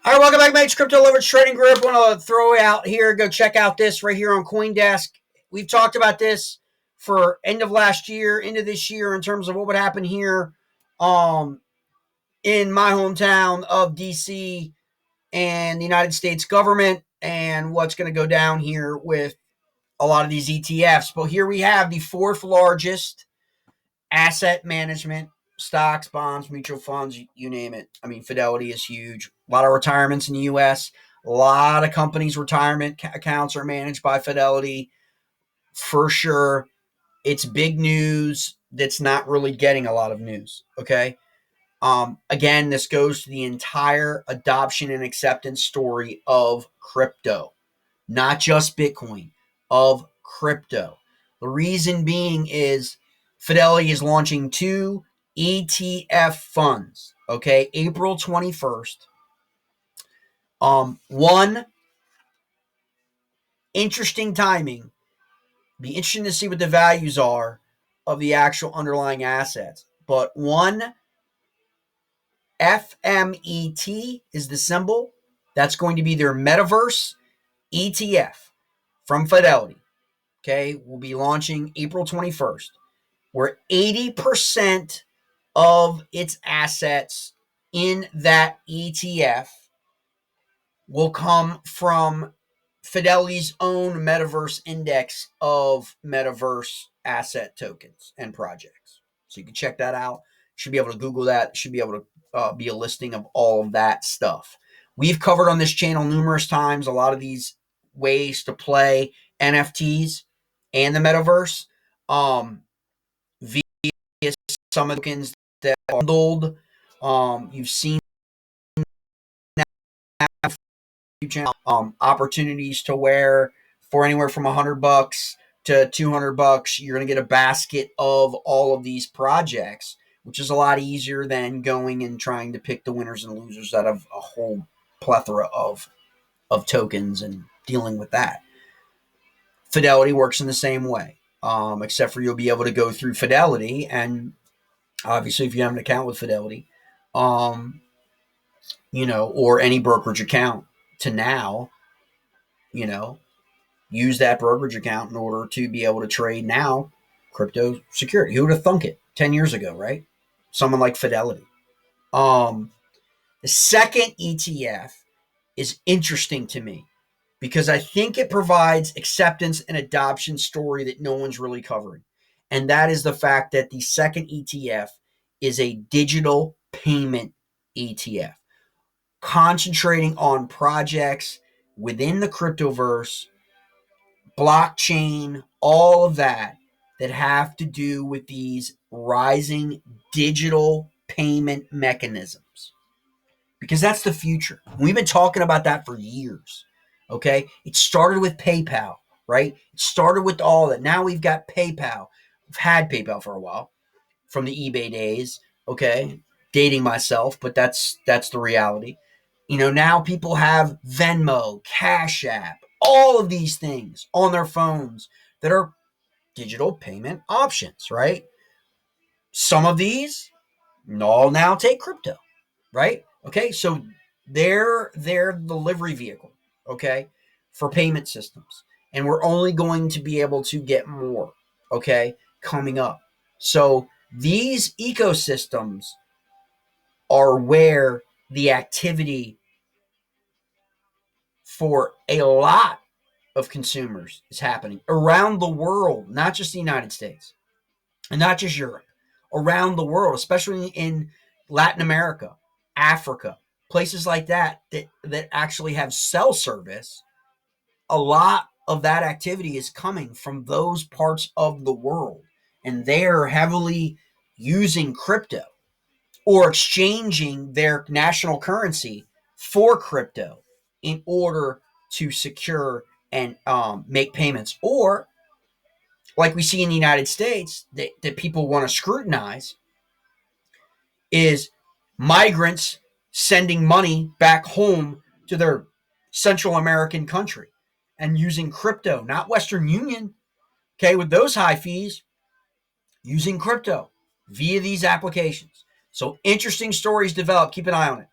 All right, welcome back, mates. Crypto Leverage Trading Group. Want to throw out here. Go check out this right here on CoinDesk. We've talked about this for end of last year, into this year, in terms of what would happen here, in my hometown of DC and the United States government, and what's going to go down here with a lot of these ETFs. But here we have the fourth largest asset management, stocks, bonds, mutual funds, you name it. I mean, Fidelity is huge. A lot of retirements in the U.S. A lot of companies' retirement accounts are managed by Fidelity. For sure, it's big news that's not really getting a lot of news, okay? Again, this goes to the entire adoption and acceptance story of crypto, not just Bitcoin, of crypto. The reason being is Fidelity is launching two ETF funds, okay, April 21st. One, interesting timing. Be interesting to see what the values are of the actual underlying assets. But one, FMET is the symbol. That's going to be their Metaverse ETF from Fidelity. Okay, will be launching April 21st, where 80% of its assets in that ETF will come from Fidelity's own Metaverse index of Metaverse asset tokens and projects. So you can check that out. Should be able to Google that. Should be able to be a listing of all of that stuff. We've covered on this channel numerous times a lot of these ways to play NFTs and the Metaverse via some of the tokens that are bundled. You've seen channel opportunities to where for anywhere from $100 to $200 you're going to get a basket of all of these projects, which is a lot easier than going and trying to pick the winners and losers out of a whole plethora of tokens and dealing with that. Fidelity works in the same way, except for you'll be able to go through Fidelity, and obviously if you have an account with Fidelity, or any brokerage account, to now, use that brokerage account in order to be able to trade now crypto security. Who would have thunk it 10 years ago, right? Someone like Fidelity. The second ETF is interesting to me because I think it provides acceptance and adoption story that no one's really covering. And that is the fact that the second ETF is a digital payment ETF, concentrating on projects within the cryptoverse, blockchain, all of that have to do with these rising digital payment mechanisms. Because that's the future. We've been talking about that for years. Okay? It started with PayPal, right? It started with all that. Now we've got PayPal. We've had PayPal for a while from the eBay days, okay? Dating myself, but that's the reality. Now people have Venmo, Cash App, all of these things on their phones that are digital payment options, right? Some of these all now take crypto, right? Okay, so they're delivery vehicle, okay, for payment systems. And we're only going to be able to get more, okay, coming up. So these ecosystems are where the activity for a lot of consumers is happening around the world, not just the United States and not just Europe, around the world, especially in Latin America, Africa, places like that actually have cell service. A lot of that activity is coming from those parts of the world, and they're heavily using crypto or exchanging their national currency for crypto in order to secure and make payments. Or, like we see in the United States, that people want to scrutinize, is migrants sending money back home to their Central American country and using crypto, not Western Union, okay, with those high fees, using crypto via these applications. So interesting stories develop. Keep an eye on it.